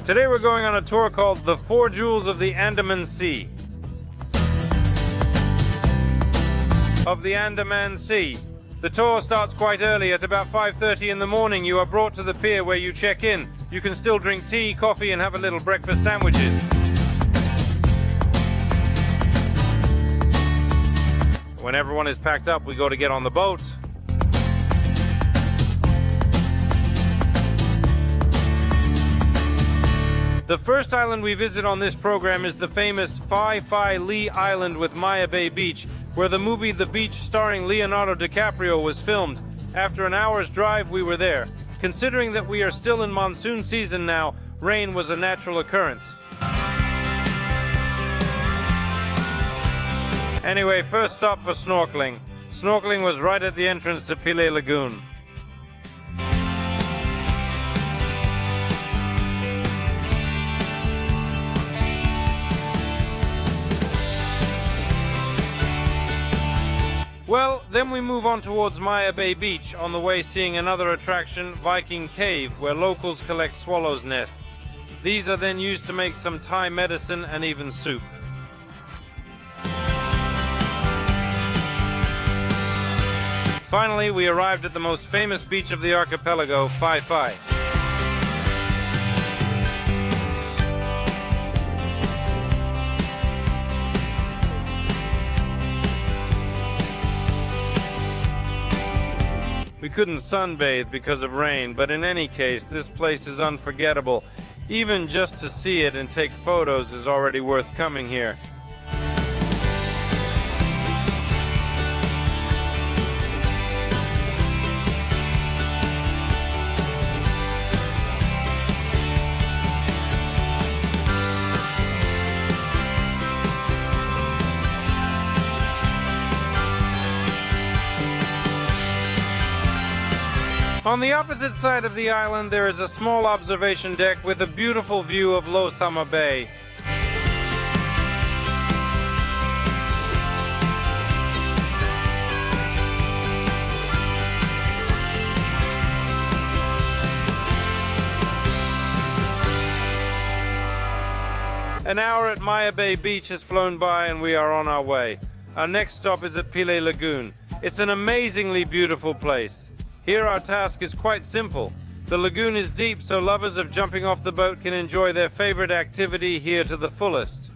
Today we're going on a tour called The Four Jewels of the Andaman Sea. The tour starts quite early. At about 5:30 in the morning, you are brought to the pier where you check in. You can still drink tea, coffee, and have a little breakfast sandwiches. When everyone is packed up, we go to get on the boat. The first island we visit on this program is the famous Phi Phi Lee Island with Maya Bay Beach, where the movie The Beach starring Leonardo DiCaprio was filmed. After an hour's drive, we were there. Considering that we are still in monsoon season now, rain was a natural occurrence. Anyway, first stop for snorkeling. Snorkeling was right at the entrance to Phi Phi Lagoon. Well, then we move on towards Maya Bay Beach, on the way seeing another attraction, Viking Cave, where locals collect swallows' nests. These are then used to make some Thai medicine and even soup. Finally, we arrived at the most famous beach of the archipelago, Phi Phi. We couldn't sunbathe because of rain, but in any case, this place is unforgettable. Even just to see it and take photos is already worth coming here. On the opposite side of the island, there is a small observation deck with a beautiful view of Losama Bay. An hour at Maya Bay Beach has flown by and we are on our way. Our next stop is at Phi Phi Lagoon. It's an amazingly beautiful place. Here our task is quite simple. The lagoon is deep, so lovers of jumping off the boat can enjoy their favorite activity here to the fullest.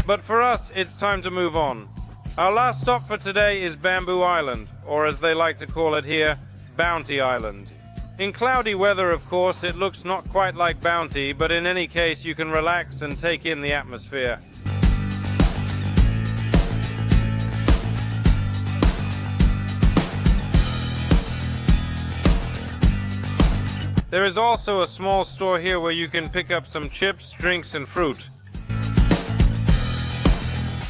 But for us, it's time to move on. Our last stop for today is Bamboo Island, or as they like to call it here, Bounty Island. In cloudy weather, of course, it looks not quite like Bounty, but in any case, you can relax and take in the atmosphere. There is also a small store here where you can pick up some chips, drinks, and fruit.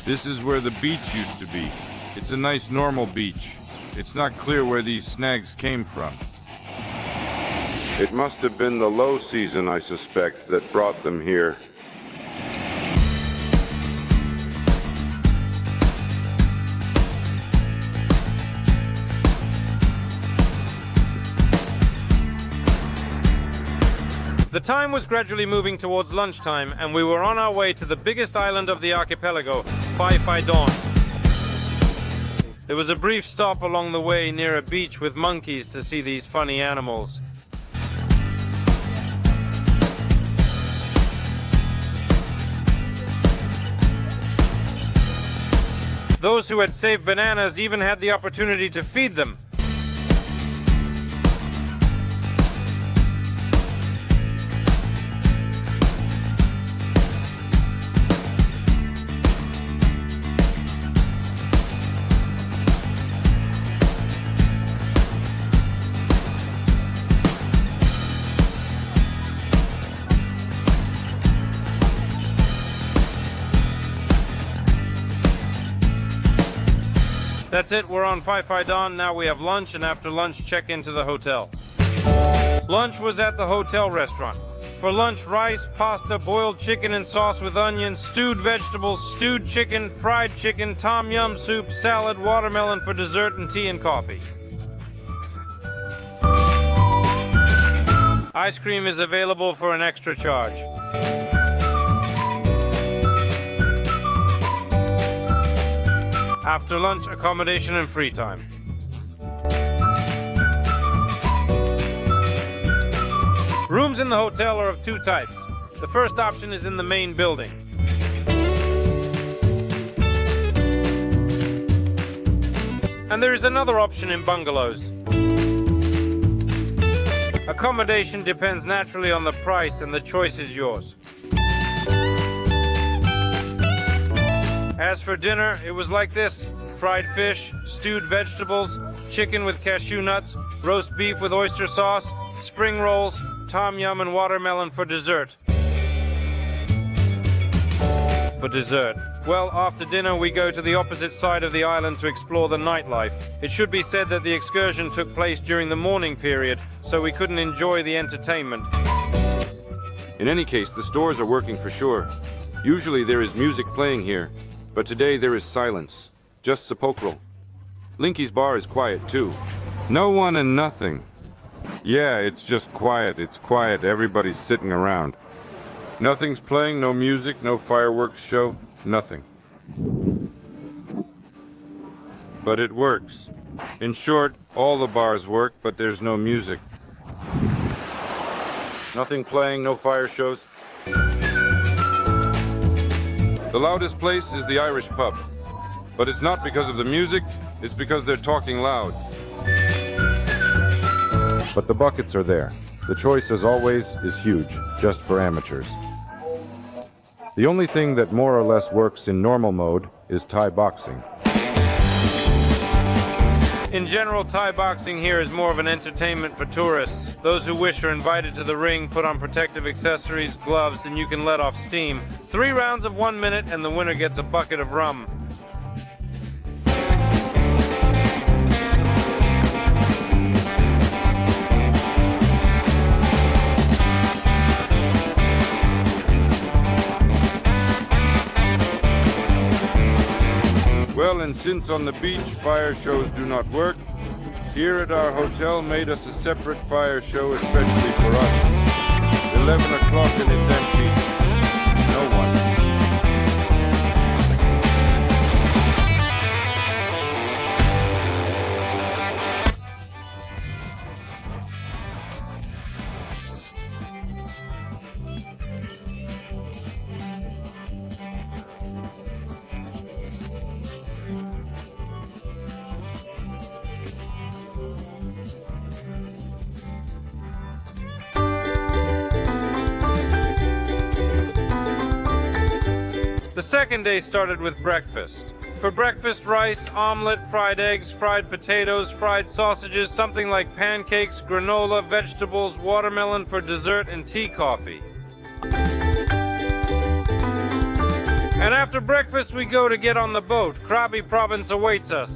This is where the beach used to be. It's a nice normal beach. It's not clear where these snags came from. It must have been the low season, I suspect, that brought them here. The time was gradually moving towards lunchtime, and we were on our way to the biggest island of the archipelago, Phi Phi Don. There was a brief stop along the way near a beach with monkeys to see these funny animals. Those who had saved bananas even had the opportunity to feed them. That's it, we're on Phi Phi Don. Now we have lunch, and after lunch, check into the hotel. Lunch was at the hotel restaurant. For lunch, rice, pasta, boiled chicken and sauce with onions, stewed vegetables, stewed chicken, fried chicken, tom yum soup, salad, watermelon for dessert, and tea and coffee. Ice cream is available for an extra charge. After lunch, accommodation and free time. Rooms in the hotel are of two types. The first option is in the main building. And there is another option in bungalows. Accommodation depends naturally on the price, and the choice is yours. As for dinner, it was like this: fried fish, stewed vegetables, chicken with cashew nuts, roast beef with oyster sauce, spring rolls, tom yum and watermelon for dessert. Well, after dinner we go to the opposite side of the island to explore the nightlife. It should be said that the excursion took place during the morning period, so we couldn't enjoy the entertainment. In any case, the stores are working for sure. Usually there is music playing here, but today there is silence. Just sepulchral. Linky's bar is quiet too. No one and nothing. Yeah, it's just quiet. It's quiet. Everybody's sitting around. Nothing's playing, no music, no fireworks show, nothing. But it works. In short, all the bars work, but there's no music. Nothing playing, no fire shows. The loudest place is the Irish pub. But it's not because of the music, it's because they're talking loud. But the buckets are there. The choice, as always, is huge, just for amateurs. The only thing that more or less works in normal mode is Thai boxing. In general, Thai boxing here is more of an entertainment for tourists. Those who wish are invited to the ring, put on protective accessories, gloves, and you can let off steam. 3 rounds of 1 minute and the winner gets a bucket of rum. Well, and since on the beach fire shows do not work, here at our hotel made us a separate fire show especially for us. 11 o'clock and it's empty. No one. The second day started with breakfast. For breakfast, rice, omelet, fried eggs, fried potatoes, fried sausages, something like pancakes, granola, vegetables, watermelon for dessert, and tea coffee. And after breakfast, we go to get on the boat. Krabi province awaits us.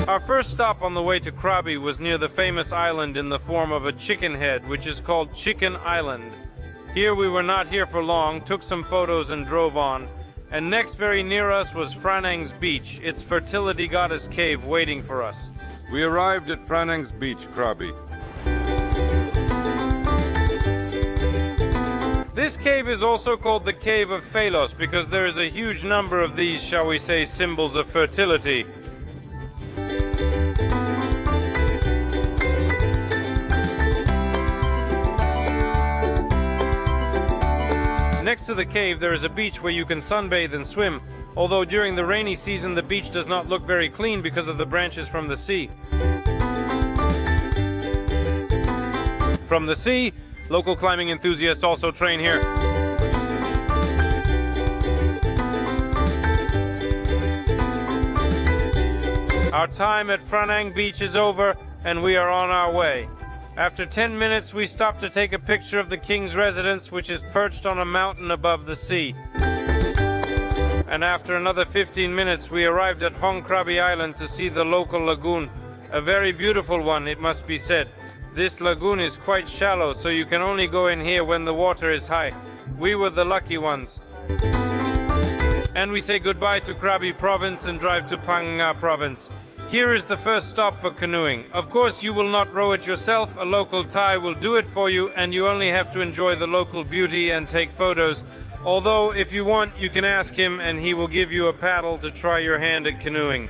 Our first stop on the way to Krabi was near the famous island in the form of a chicken head, which is called Chicken Island. Here we were not here for long, took some photos and drove on. And next very near us was Franang's Beach, its fertility goddess cave waiting for us. We arrived at Franang's Beach, Krabi. This cave is also called the Cave of Phalos because there is a huge number of these, shall we say, symbols of fertility. Next to the cave, there is a beach where you can sunbathe and swim, although during the rainy season the beach does not look very clean because of the branches from the sea. From the sea, local climbing enthusiasts also train here. Our time at Franang Beach is over and we are on our way. After 10 minutes, we stopped to take a picture of the king's residence, which is perched on a mountain above the sea. And after another 15 minutes, we arrived at Hong Krabi Island to see the local lagoon, A very beautiful one, it must be said. This lagoon is quite shallow, so you can only go in here when the water is high. We were the lucky ones. And we say goodbye to Krabi province and drive to Phang Nga province. Here is the first stop for canoeing. Of course, you will not row it yourself. A local Thai will do it for you, and you only have to enjoy the local beauty and take photos. Although, if you want, you can ask him and he will give you a paddle to try your hand at canoeing.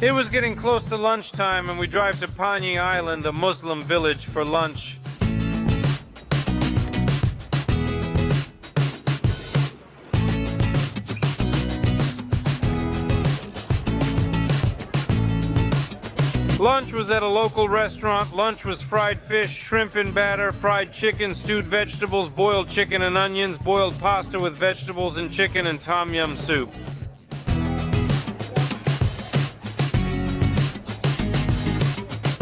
It was getting close to lunchtime and we drive to Panyi Island, a Muslim village, for lunch. Lunch was at a local restaurant. Lunch was fried fish, shrimp in batter, fried chicken, stewed vegetables, boiled chicken and onions, boiled pasta with vegetables and chicken, and tom yum soup.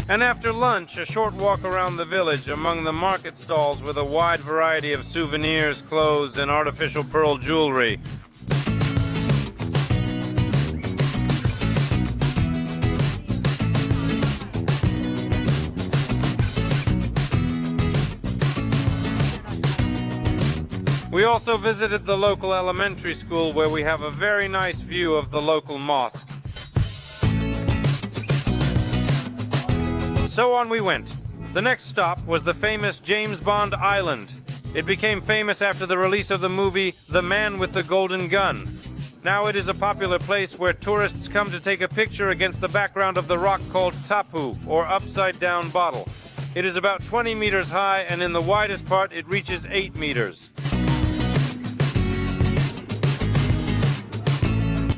And after lunch, a short walk around the village among the market stalls with a wide variety of souvenirs, clothes, and artificial pearl jewelry. We also visited the local elementary school where we have a very nice view of the local mosque. So on we went. The next stop was the famous James Bond Island. It became famous after the release of the movie The Man with the Golden Gun. Now it is a popular place where tourists come to take a picture against the background of the rock called tapu, or upside down bottle. It is about 20 meters high, and in the widest part it reaches 8 meters.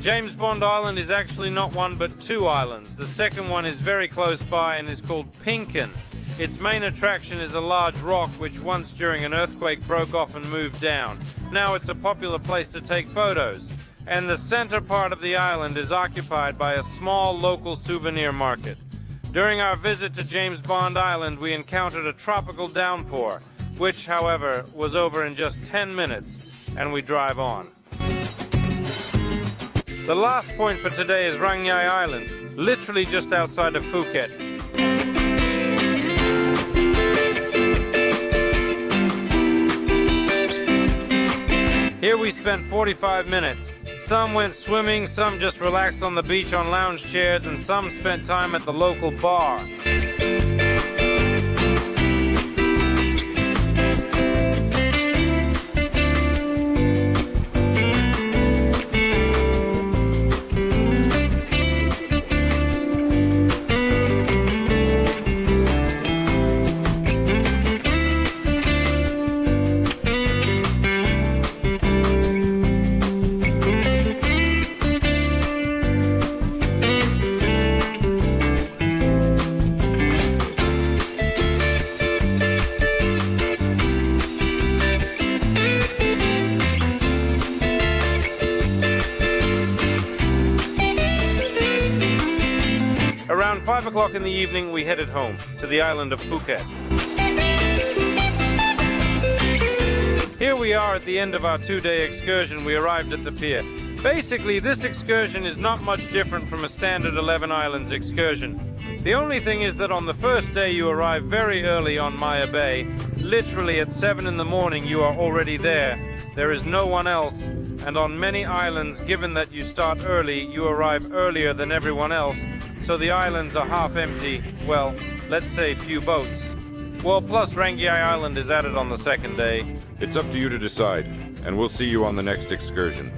James Bond Island is actually not one but two islands. The second one is very close by and is called Pinkin. Its main attraction is a large rock which once during an earthquake broke off and moved down. Now it's a popular place to take photos. And the center part of the island is occupied by a small local souvenir market. During our visit to James Bond Island, we encountered a tropical downpour, which, however, was over in just 10 minutes, and we drive on. The last point for today is Rang Yai Island, literally just outside of Phuket. Here we spent 45 minutes. Some went swimming, some just relaxed on the beach on lounge chairs, and some spent time at the local bar. Around 5 o'clock in the evening, we headed home to the island of Phuket. Here we are at the end of our 2-day excursion. We arrived at the pier. Basically, this excursion is not much different from a standard 11 islands excursion. The only thing is that on the first day you arrive very early on Maya Bay. Literally at 7 in the morning you are already there. There is no one else. And on many islands, given that you start early, you arrive earlier than everyone else. So the islands are half empty. Well, let's say few boats. Well, plus Rang Yai Island is added on the second day. It's up to you to decide, and we'll see you on the next excursion.